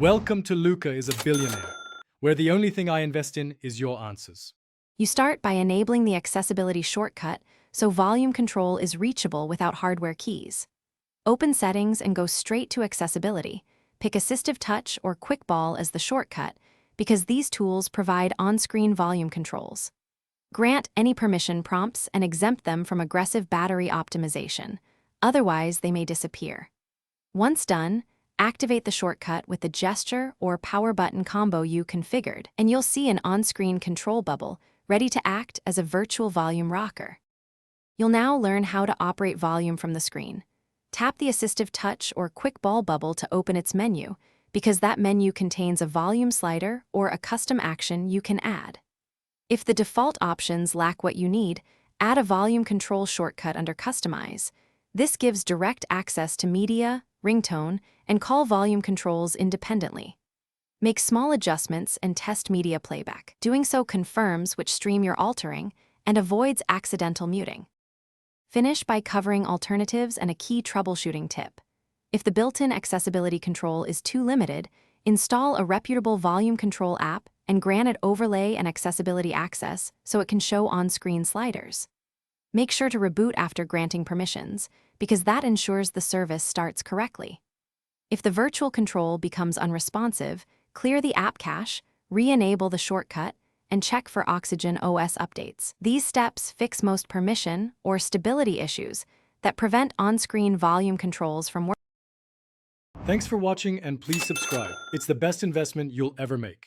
Welcome to Luca is a Billionaire, where the only thing I invest in is your answers. You start by enabling the accessibility shortcut so volume control is reachable without hardware keys. Open Settings and go straight to Accessibility. Pick Assistive Touch or Quick Ball as the shortcut because these tools provide on-screen volume controls. Grant any permission prompts and exempt them from aggressive battery optimization. Otherwise, they may disappear. Once done, activate the shortcut with the gesture or power button combo you configured, and you'll see an on-screen control bubble ready to act as a virtual volume rocker. You'll now learn how to operate volume from the screen. Tap the Assistive Touch or Quick Ball bubble to open its menu, because that menu contains a volume slider or a custom action you can add. If the default options lack what you need, add a volume control shortcut under Customize. This gives direct access to media, ringtone, and call volume controls independently. Make small adjustments and test media playback. Doing so confirms which stream you're altering and avoids accidental muting. Finish by covering alternatives and a key troubleshooting tip. If the built-in accessibility control is too limited, install a reputable volume control app and grant it overlay and accessibility access so it can show on-screen sliders. Make sure to reboot after granting permissions, because that ensures the service starts correctly. If the virtual control becomes unresponsive, clear the app cache, re-enable the shortcut, and check for Oxygen OS updates. These steps fix most permission or stability issues that prevent on-screen volume controls from working. Thanks for watching and please subscribe. It's the best investment you'll ever make.